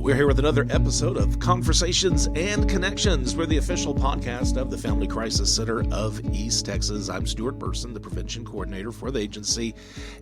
we're here with another episode of Conversations and Connections. We're the official podcast of the Family Crisis Center of East Texas. I'm Stuart, the prevention coordinator for the agency.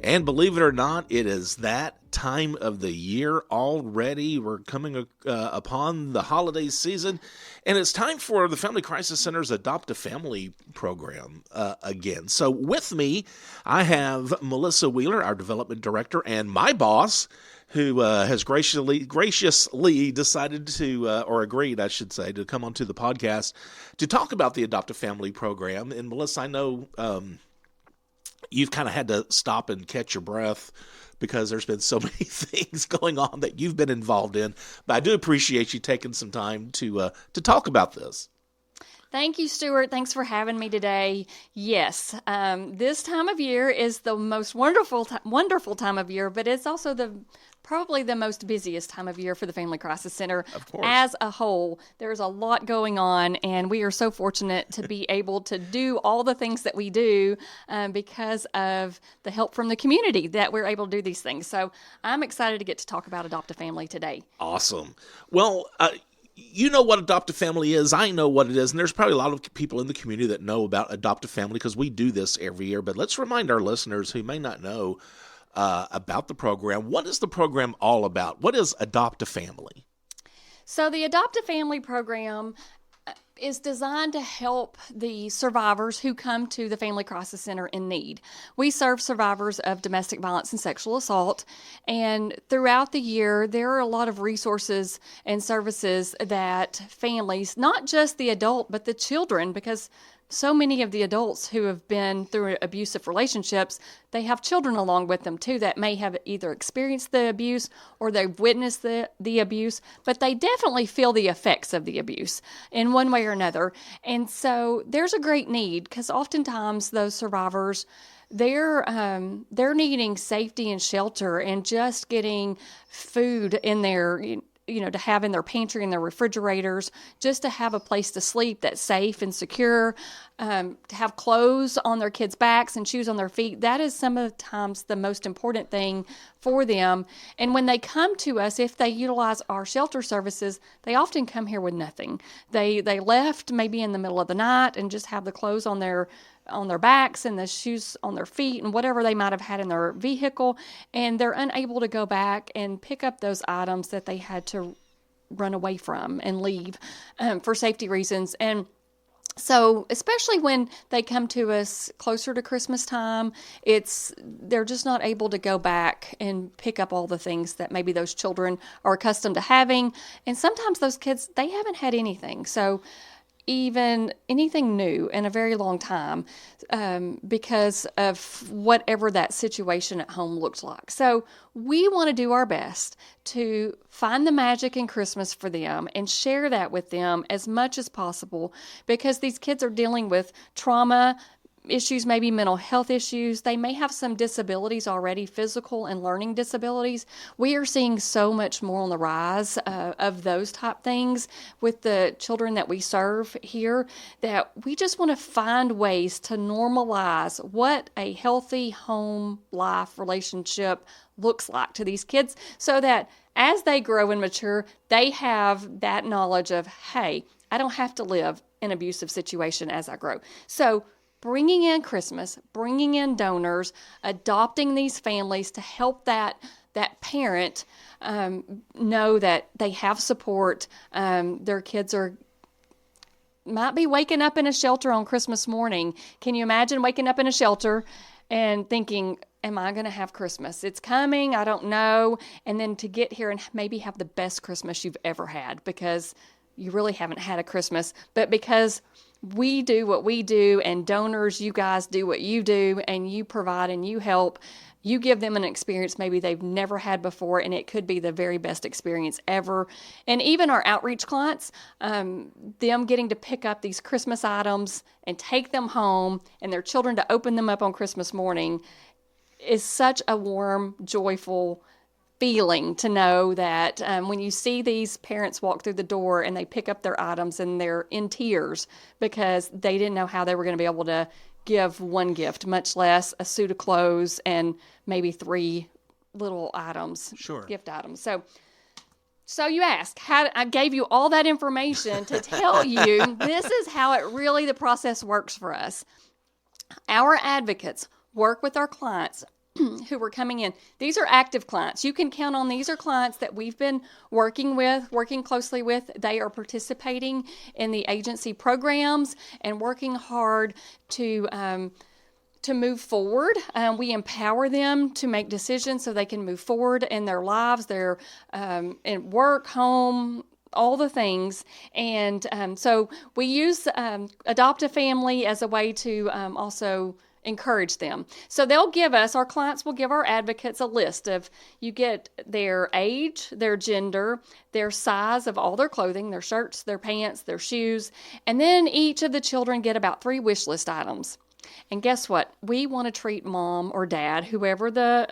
And believe it or not, it is that time of the year already. We're coming upon the holiday season, and it's time for the Family Crisis Center's Adopt a Family program again. So with me, I have Melissa Wheeler, our development director, and my boss, who has graciously decided to, or agreed, I should say, to come onto the podcast to talk about the Adopt a Family program. And Melissa, I know you've kind of had to stop and catch your breath because there's been so many things going on that you've been involved in. But I do appreciate you taking some time to talk about this. Thank you, Stuart. Thanks for having me today. Yes, this time of year is the most wonderful time of year, but it's also probably the most busiest time of year for the Family Crisis Center. Of course. As a whole. There's a lot going on, and we are so fortunate to be able to do all the things that we do because of the help from the community that we're able to do these things. So I'm excited to get to talk about Adopt a Family today. Awesome. Well, you know what Adopt a Family is. I know what it is. And there's probably a lot of people in the community that know about Adopt a Family because we do this every year. But let's remind our listeners who may not know about the program. What is the program all about? What is Adopt a Family? So the Adopt a Family program is designed to help the survivors who come to the Family Crisis Center in need. We serve survivors of domestic violence and sexual assault, and throughout the year, there are a lot of resources and services that families, not just the adult, but the children, because so many of the adults who have been through abusive relationships, they have children along with them too that may have either experienced the abuse or they've witnessed the abuse, but they definitely feel the effects of the abuse in one way or another. And so there's a great need because oftentimes those survivors, they're needing safety and shelter and just getting food in their to have in their pantry and their refrigerators, just to have a place to sleep that's safe and secure, to have clothes on their kids' backs and shoes on their feet. That is some of the times the most important thing for them. And when they come to us, if they utilize our shelter services, they often come here with nothing. They left maybe in the middle of the night and just have the clothes on their backs and the shoes on their feet and whatever they might have had in their vehicle, and they're unable to go back and pick up those items that they had to run away from and leave for safety reasons. And so especially when they come to us closer to Christmas time, they're just not able to go back and pick up all the things that maybe those children are accustomed to having. And sometimes those kids, they haven't had anything. So even anything new in a very long time because of whatever that situation at home looks like. So we want to do our best to find the magic in Christmas for them and share that with them as much as possible because these kids are dealing with trauma issues, maybe mental health issues. They may have some disabilities already, physical and learning disabilities. We are seeing so much more on the rise of those type things with the children that we serve here that we just want to find ways to normalize what a healthy home life relationship looks like to these kids so that as they grow and mature, they have that knowledge of, hey, I don't have to live in an abusive situation as I grow. So bringing in Christmas, bringing in donors, adopting these families to help that parent know that they have support. Their kids might be waking up in a shelter on Christmas morning. Can you imagine waking up in a shelter and thinking, am I going to have Christmas? It's coming, I don't know. And then to get here and maybe have the best Christmas you've ever had because you really haven't had a Christmas, but because we do what we do and donors, you guys do what you do and you provide and you help, you give them an experience maybe they've never had before, and it could be the very best experience ever. And even our outreach clients, them getting to pick up these Christmas items and take them home and their children to open them up on Christmas morning is such a warm, joyful feeling to know that when you see these parents walk through the door and they pick up their items and they're in tears because they didn't know how they were going to be able to give one gift, much less a suit of clothes and maybe 3 little items, Sure. gift items. So So you ask, how I gave you all that information to tell you this is how the process works for us. Our advocates work with our clients who are coming in. These are active clients. You can count on these are clients that we've been working closely with. They are participating in the agency programs and working hard to move forward. We empower them to make decisions so they can move forward in their lives, their in work, home, all the things. And so we use Adopt a Family as a way to also encourage them. So our clients will give our advocates a list of, you get their age, their gender, their size of all their clothing, their shirts, their pants, their shoes, and then each of the children get about 3 wish list items. And guess what? We want to treat mom or dad, whoever the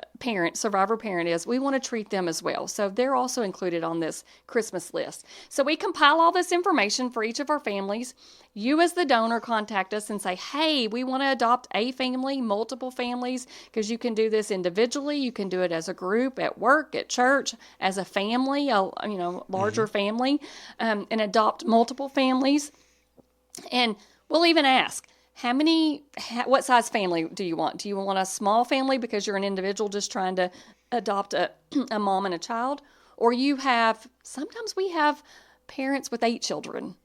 survivor parent is, we want to treat them as well. So they're also included on this Christmas list. So we compile all this information for each of our families. You as the donor contact us and say, hey, we want to adopt a family, multiple families, because you can do this individually. You can do it as a group, at work, at church, as a family, larger family, and adopt multiple families. And we'll even ask, what size family do you want? Do you want a small family because you're an individual just trying to adopt a mom and a child? Or sometimes we have parents with 8 children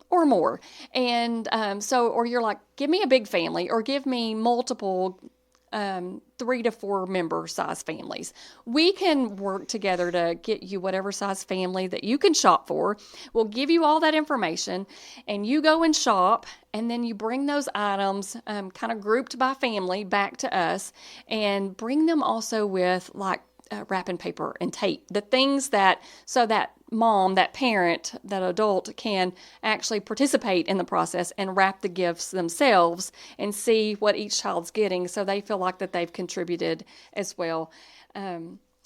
or more. And or you're like, give me a big family or give me multiple 3 to 4 member size families. We can work together to get you whatever size family that you can shop for. We'll give you all that information and you go and shop, and then you bring those items kind of grouped by family back to us, and bring them also with wrapping paper and tape, the things so that mom, that parent, that adult can actually participate in the process and wrap the gifts themselves and see what each child's getting, so they feel like that they've contributed as well.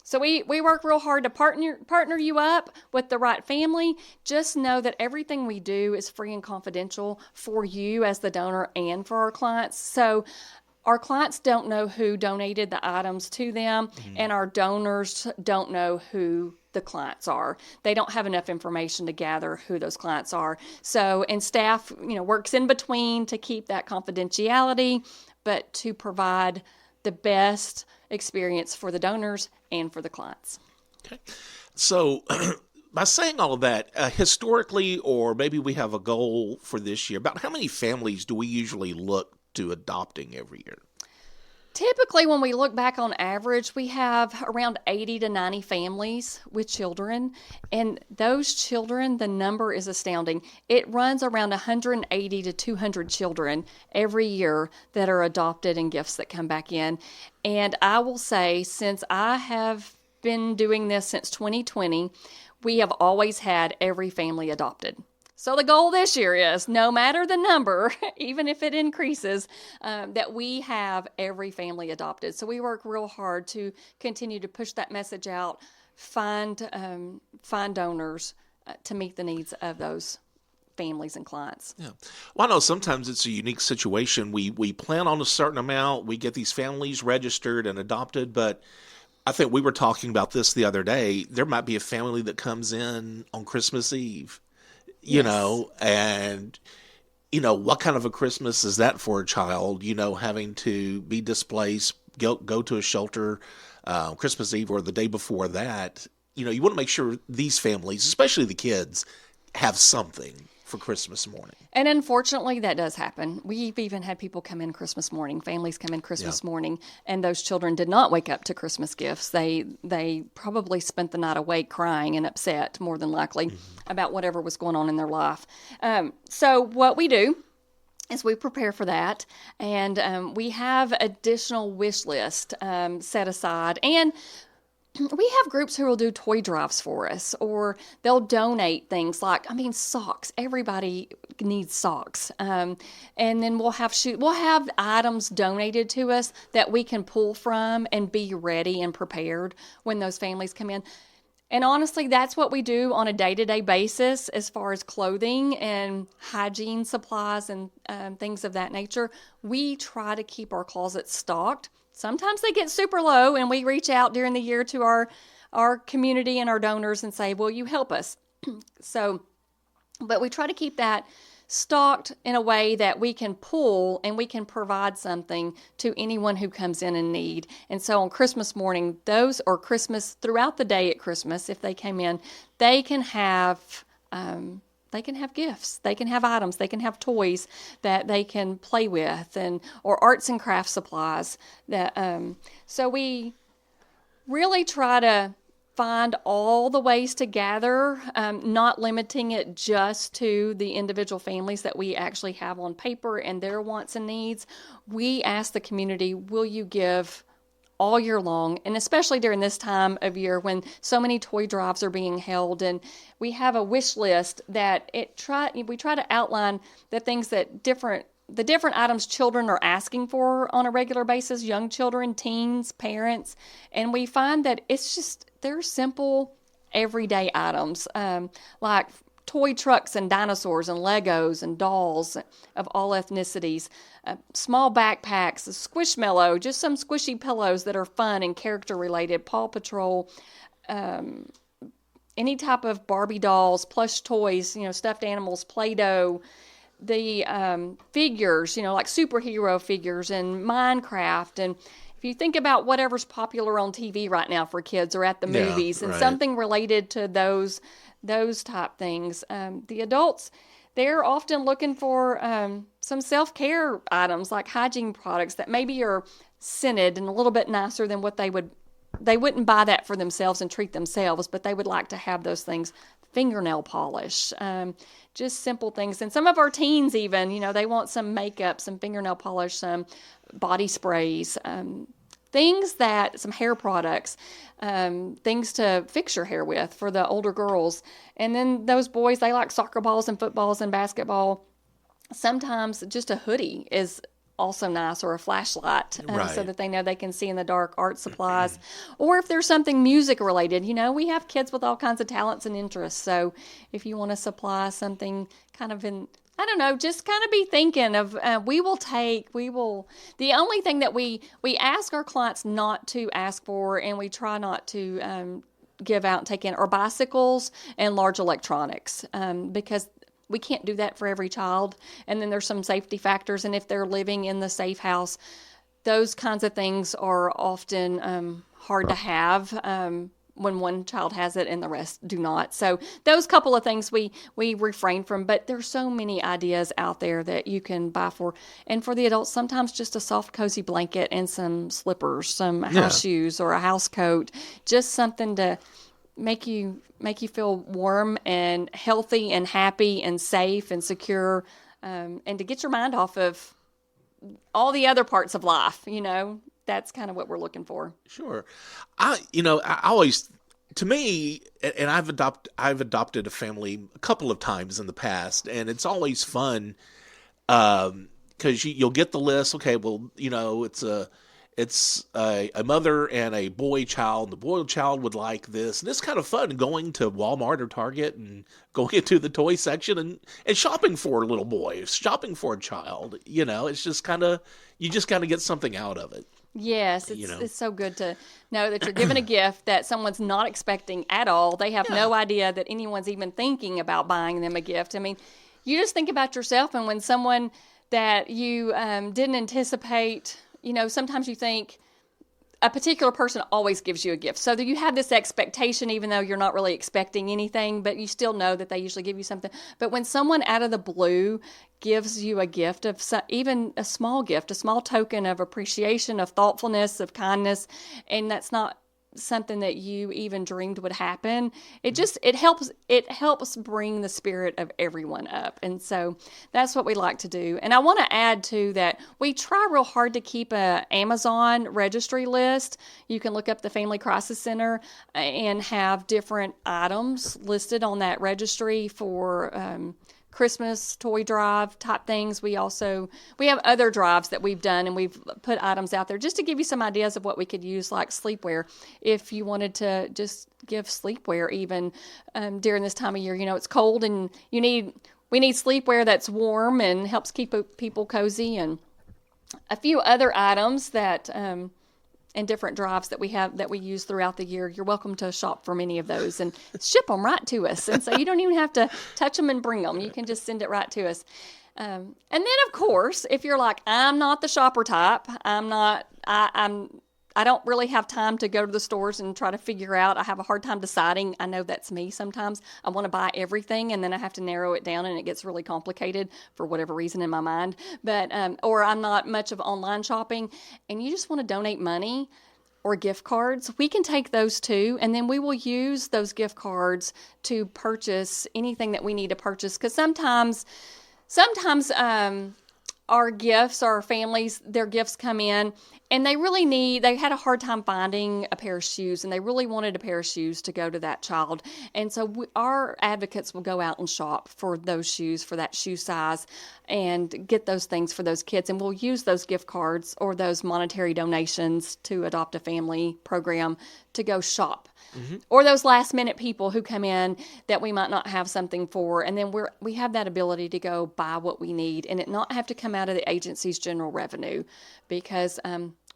So we work real hard to partner you up with the right family. Just know that everything we do is free and confidential for you as the donor and for our clients. So our clients don't know who donated the items to them, and our donors don't know who the clients are. They don't have enough information to gather who those clients are. So, and staff, works in between to keep that confidentiality, but to provide the best experience for the donors and for the clients. Okay. So, by saying all of that, historically, or maybe we have a goal for this year, about how many families do we usually look to adopting every year? Typically, when we look back on average, we have around 80 to 90 families with children. And those children, the number is astounding. It runs around 180 to 200 children every year that are adopted and gifts that come back in. And I will say, since I have been doing this since 2020, we have always had every family adopted. So the goal this year is, no matter the number, even if it increases, that we have every family adopted. So we work real hard to continue to push that message out, find donors to meet the needs of those families and clients. Yeah. Well, I know sometimes it's a unique situation. We plan on a certain amount, we get these families registered and adopted, but I think we were talking about this the other day. There might be a family that comes in on Christmas Eve. And what kind of a Christmas is that for a child, having to be displaced, go to a shelter, Christmas Eve or the day before that. You want to make sure these families, especially the kids, have something for Christmas morning. And unfortunately, that does happen. We've even had people come in Christmas morning, families come in Christmas morning, and those children did not wake up to Christmas gifts. They probably spent the night awake crying and upset, more than likely, about whatever was going on in their life. So what we do is we prepare for that, and we have additional wish list set aside, and we have groups who will do toy drives for us, or they'll donate things like, socks. Everybody needs socks. And then we'll have items donated to us that we can pull from and be ready and prepared when those families come in. And honestly, that's what we do on a day-to-day basis as far as clothing and hygiene supplies and things of that nature. We try to keep our closets stocked. Sometimes they get super low, and we reach out during the year to our our community and our donors and say, will you help us? But we try to keep that stocked in a way that we can pull and we can provide something to anyone who comes in need. And so on Christmas morning, or Christmas throughout the day at Christmas, if they came in, they can have gifts, they can have items, they can have toys that they can play with, or arts and craft supplies. So we really try to find all the ways to gather, not limiting it just to the individual families that we actually have on paper and their wants and needs. We ask the community, will you give all year long, and especially during this time of year when so many toy drives are being held, and we have a wish list that we try to outline the things that the different items children are asking for on a regular basis, young children, teens, parents, and we find that they're simple, everyday items, like toy trucks and dinosaurs and Legos and dolls of all ethnicities, small backpacks, Squishmallow, just some squishy pillows that are fun and character-related, Paw Patrol, any type of Barbie dolls, plush toys, stuffed animals, Play-Doh, the figures, like superhero figures and Minecraft. And if you think about whatever's popular on TV right now for kids or at the movies, and something related to those type things, the adults, they're often looking for some self-care items like hygiene products that maybe are scented and a little bit nicer than what they wouldn't buy that for themselves and treat themselves, but they would like to have those things. Fingernail polish, just simple things. And some of our teens even, they want some makeup, some fingernail polish, some body sprays, some hair products, things to fix your hair with for the older girls. And then those boys, they like soccer balls and footballs and basketball. Sometimes just a hoodie is also nice, or a flashlight, so that they know they can see in the dark, art supplies. Or if there's something music related, we have kids with all kinds of talents and interests. So if you want to supply something kind of just kind of be thinking of, the only thing that we ask our clients not to ask for, and we try not to give out and take in, are bicycles and large electronics, because we can't do that for every child. And then there's some safety factors. And if they're living in the safe house, those kinds of things are often hard to have when one child has it and the rest do not. So those couple of things we refrain from. But there's so many ideas out there that you can buy for. And for the adults, sometimes just a soft, cozy blanket and some slippers, some house shoes or a house coat, just something to make you feel warm and healthy and happy and safe and secure, and to get your mind off of all the other parts of life. That's kind of what we're looking for. Sure. I always, to me, and I've adopted a family a couple of times in the past, and it's always fun, because you'll get the list. Okay, well, it's a mother and a boy child. The boy child would like this. And it's kind of fun going to Walmart or Target and going into the toy section and shopping for a little boy, shopping for a child. It's just kind of, you just got to get something out of it. Yes, it's so good to know that you're giving a gift that someone's not expecting at all. They have no idea that anyone's even thinking about buying them a gift. I mean, you just think about yourself, and when someone that you didn't anticipate, sometimes you think a particular person always gives you a gift. So that you have this expectation, even though you're not really expecting anything, but you still know that they usually give you something. But when someone out of the blue gives you a gift even a small gift, a small token of appreciation, of thoughtfulness, of kindness, and that's not something that you even dreamed would happen, it helps bring the spirit of everyone up. And so that's what we like to do. And I want to add too that we try real hard to keep a Amazon registry list. You can look up the Family Crisis Center and have different items listed on that registry for Christmas toy drive type things. We have other drives that we've done, and we've put items out there just to give you some ideas of what we could use, like sleepwear. If you wanted to just give sleepwear even during this time of year, it's cold and we need sleepwear that's warm and helps keep people cozy, and a few other items that and different drives that we have that we use throughout the year. You're welcome to shop from any of those and ship them right to us. And so you don't even have to touch them and bring them. You can just send it right to us. And then, of course, if you're like, I'm not the shopper type, I don't really have time to go to the stores and try to figure out. I have a hard time deciding. I know that's me sometimes. I want to buy everything, and then I have to narrow it down, and it gets really complicated for whatever reason in my mind. But or I'm not much of online shopping, and you just want to donate money or gift cards. We can take those too, and then we will use those gift cards to purchase anything that we need to purchase. Because sometimes our gifts, our families, their gifts come in and they had a hard time finding a pair of shoes, and they really wanted a pair of shoes to go to that child. And so our advocates will go out and shop for those shoes, for that shoe size, and get those things for those kids. And we'll use those gift cards or those monetary donations to Adopt a Family program to go shop. Mm-hmm. Or those last minute people who come in that we might not have something for, and then we have that ability to go buy what we need and it not have to come out of the agency's general revenue, because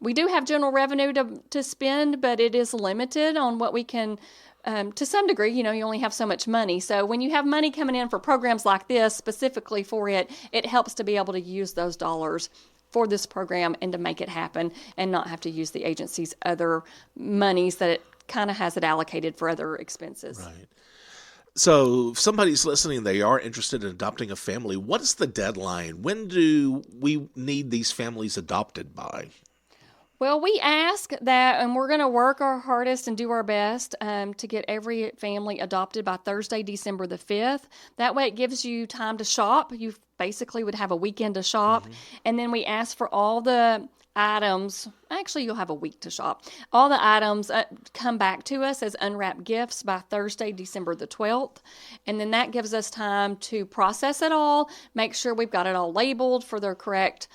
we do have general revenue to spend, but it is limited on what we can. To some degree, you only have so much money. So when you have money coming in for programs like this, specifically for it helps to be able to use those dollars for this program and to make it happen and not have to use the agency's other monies that it kind of has it allocated for other expenses. Right. So if somebody's listening, they are interested in adopting a family, what is the deadline? When do we need these families adopted by? Well, we ask that, and we're going to work our hardest and do our best to get every family adopted by Thursday, December the 5th. That way it gives you time to shop. You basically would have a weekend to shop. Mm-hmm. And then we ask for all the items. Actually, you'll have a week to shop. All the items come back to us as unwrapped gifts by Thursday, December the 12th. And then that gives us time to process it all, make sure we've got it all labeled for the correct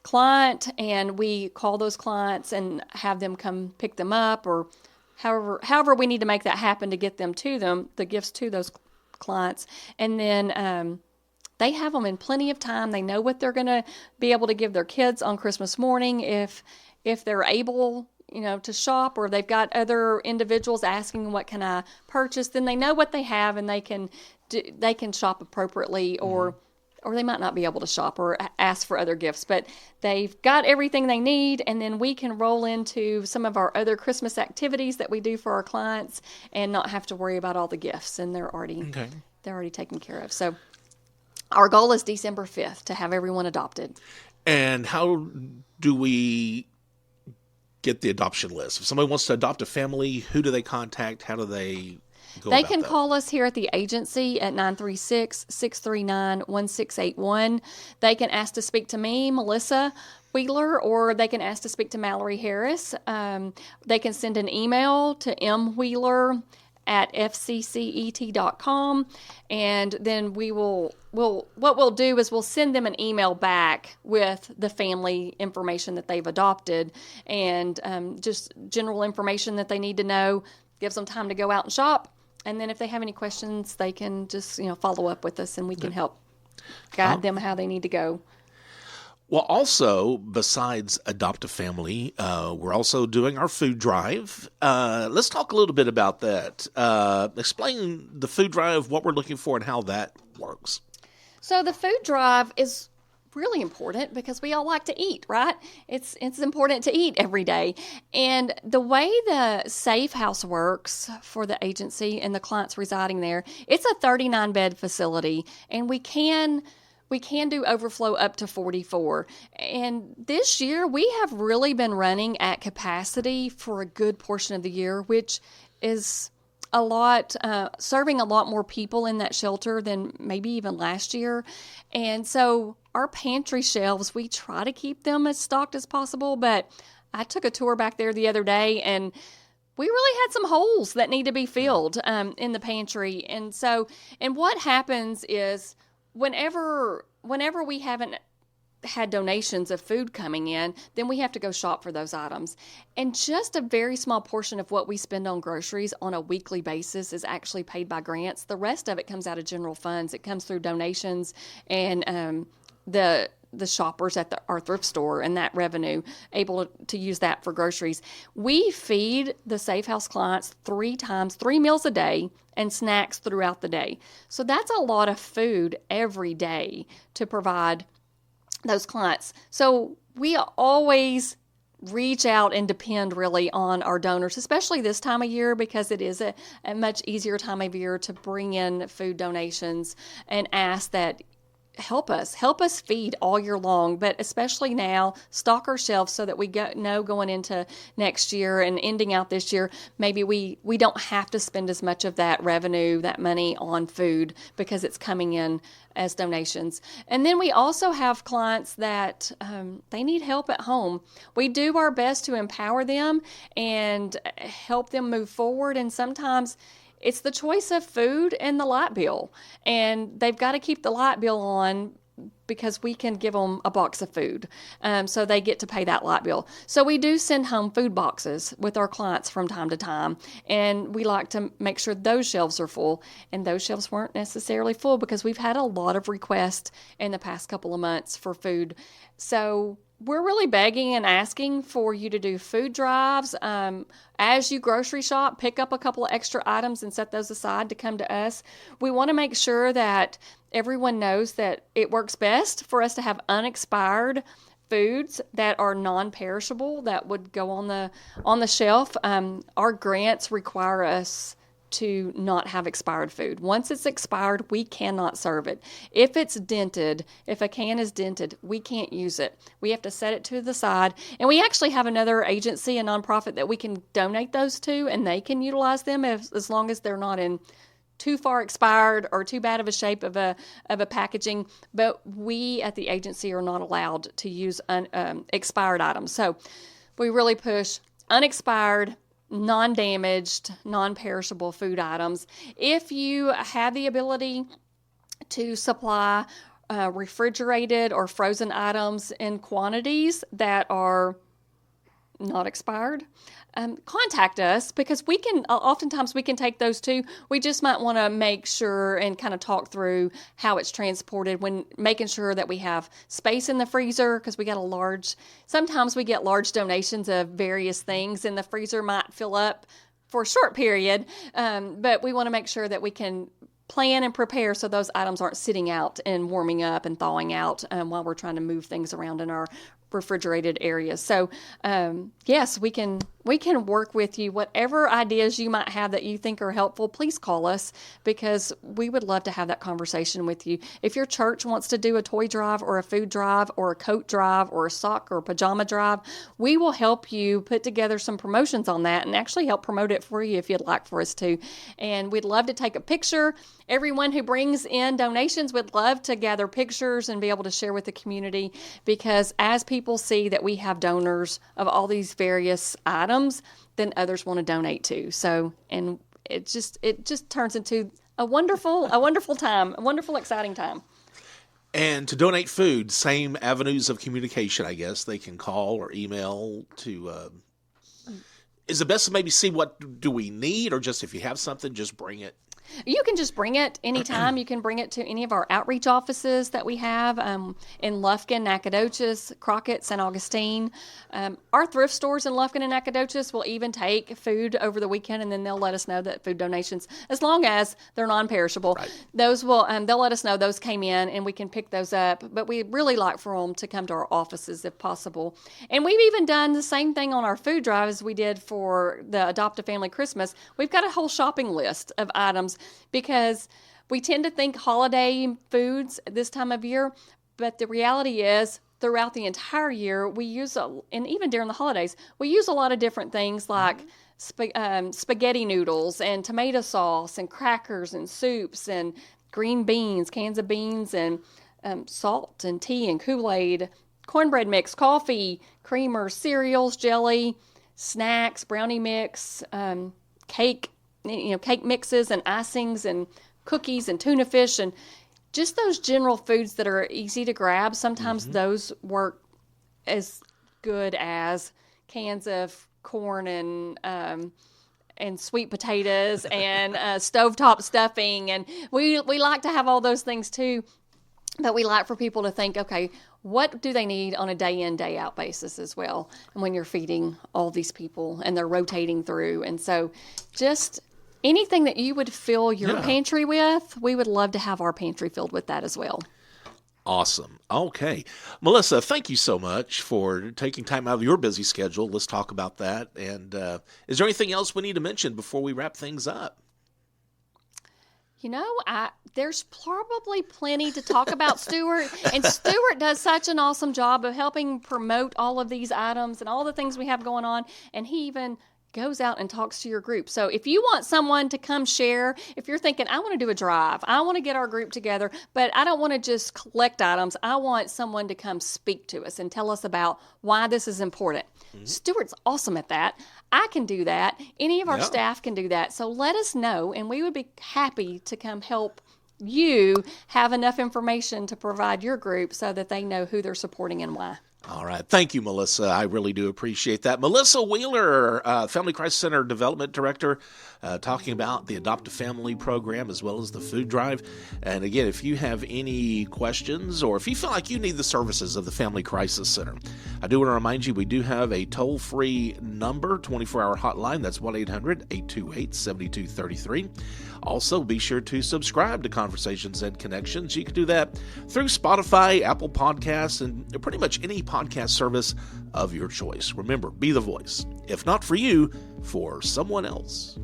client, and we call those clients and have them come pick them up, or however we need to make that happen to get the gifts to those clients. And then they have them in plenty of time. They know what they're going to be able to give their kids on Christmas morning if they're able, to shop, or they've got other individuals asking, what can I purchase? Then they know what they have, and they can shop appropriately, or they might not be able to shop or ask for other gifts, but they've got everything they need, and then we can roll into some of our other Christmas activities that we do for our clients and not have to worry about all the gifts, and they're already taken care of. So our goal is December 5th to have everyone adopted. And how do we get the adoption list? If somebody wants to adopt a family, who do they contact? How do they They can call us here at the agency at 936-639-1681. They can ask to speak to me, Melissa Wheeler, or they can ask to speak to Mallory Harris. They can send an email to mwheeler@fccet.com, and then what we'll do is we'll send them an email back with the family information that they've adopted, and just general information that they need to know. Gives them time to go out and shop. And then if they have any questions, they can just, follow up with us, and we can help guide them how they need to go. Well, also, besides Adopt a Family, we're also doing our food drive. Let's talk a little bit about that. Explain the food drive, what we're looking for, and how that works. So the food drive is really important because we all like to eat, right? It's important to eat every day. And the way the Safe House works for the agency and the clients residing there, it's a 39-bed facility, and we can do overflow up to 44. And this year, we have really been running at capacity for a good portion of the year, which is a lot, serving a lot more people in that shelter than maybe even last year. And so our pantry shelves, we try to keep them as stocked as possible, but I took a tour back there the other day, and we really had some holes that need to be filled in the pantry. And what happens is whenever we haven't had donations of food coming in, then we have to go shop for those items. And just a very small portion of what we spend on groceries on a weekly basis is actually paid by grants. The rest of it comes out of general funds. It comes through donations and the the shoppers at our thrift store and that revenue, able to use that for groceries. We feed the Safe House clients 3 meals a day and snacks throughout the day. So that's a lot of food every day to provide those clients. So we always reach out and depend really on our donors, especially this time of year, because it is a much easier time of year to bring in food donations and ask that help us feed all year long, but especially now, stock our shelves so that we know going into next year and ending out this year, maybe we don't have to spend as much of that revenue, that money on food, because it's coming in as donations. And then we also have clients that they need help at home. We do our best to empower them and help them move forward, and sometimes it's the choice of food and the light bill. And they've got to keep the light bill on because we can give them a box of food. So they get to pay that light bill. So we do send home food boxes with our clients from time to time. And we like to make sure those shelves are full. And those shelves weren't necessarily full because we've had a lot of requests in the past couple of months for food. So we're really begging and asking for you to do food drives. As you grocery shop, pick up a couple of extra items and set those aside to come to us. We want to make sure that everyone knows that it works best for us to have unexpired foods that are non-perishable that would go on the shelf. Our grants require us to not have expired food. Once it's expired, we cannot serve it. If it's dented, if a can is dented, we can't use it. We have to set it to the side. And we actually have another agency, a nonprofit, that we can donate those to, and they can utilize them as long as they're not in too far expired or too bad of a shape of a packaging. But we at the agency are not allowed to use expired items. So we really push unexpired, non-damaged, non-perishable food items. If you have the ability to supply refrigerated or frozen items in quantities that are not expired, contact us, because we can, oftentimes we can take those too. We just might want to make sure and kind of talk through how it's transported, when making sure that we have space in the freezer, because sometimes we get large donations of various things and the freezer might fill up for a short period, but we want to make sure that we can plan and prepare so those items aren't sitting out and warming up and thawing out while we're trying to move things around in our refrigerated areas. So yes, we can work with you. Whatever ideas you might have that you think are helpful, please call us, because we would love to have that conversation with you. If your church wants to do a toy drive or a food drive or a coat drive or a sock or pajama drive, we will help you put together some promotions on that and actually help promote it for you if you'd like for us to. And we'd love to take a picture. Everyone who brings in donations would love to gather pictures and be able to share with the community, because as people see that we have donors of all these various items, then others want to donate too. So, and it just turns into a wonderful time, a wonderful, exciting time. And to donate food, same avenues of communication, I guess. They can call or email to, is it best to maybe see what do we need, or just if you have something, just bring it? You can just bring it anytime. You can bring it to any of our outreach offices that we have in Lufkin, Nacogdoches, Crockett, St. Augustine. Our thrift stores in Lufkin and Nacogdoches will even take food over the weekend, and then they'll let us know that food donations, as long as they're non-perishable, right, those will they'll let us know those came in, and we can pick those up. But we really like for them to come to our offices if possible. And we've even done the same thing on our food drive as we did for the Adopt a Family Christmas. We've got a whole shopping list of items, because we tend to think holiday foods this time of year, but the reality is throughout the entire year we use, and even during the holidays, we use a lot of different things like spaghetti noodles and tomato sauce and crackers and soups and green beans, cans of beans, and salt and tea and Kool-Aid, cornbread mix, coffee, creamer, cereals, jelly, snacks, brownie mix, cake mixes and icings and cookies and tuna fish, and just those general foods that are easy to grab. Sometimes those work as good as cans of corn and sweet potatoes and stovetop stuffing. And we like to have all those things too. But we like for people to think, okay, what do they need on a day in, day out basis as well. And when you're feeding all these people and they're rotating through. And so just anything that you would fill your pantry with, we would love to have our pantry filled with that as well. Awesome. Okay. Melissa, thank you so much for taking time out of your busy schedule. Let's talk about that. And is there anything else we need to mention before we wrap things up? You know, there's probably plenty to talk about, Stuart. And Stuart does such an awesome job of helping promote all of these items and all the things we have going on. And he even goes out and talks to your group. So if you want someone to come share, if you're thinking, I want to do a drive, I want to get our group together, but I don't want to just collect items. I want someone to come speak to us and tell us about why this is important. Stuart's awesome at that. I can do that. Any of our staff can do that. So let us know, and we would be happy to come help you have enough information to provide your group so that they know who they're supporting and why. All right. Thank you, Melissa. I really do appreciate that. Melissa Wheeler, Family Crisis Center Development Director, talking about the Adopt a Family program as well as the food drive. And again, if you have any questions or if you feel like you need the services of the Family Crisis Center, I do want to remind you we do have a toll-free number, 24-hour hotline. That's 1-800-828-7233. Also, be sure to subscribe to Conversations and Connections. You can do that through Spotify, Apple Podcasts, and pretty much any podcast service of your choice. Remember, be the voice. If not for you, for someone else.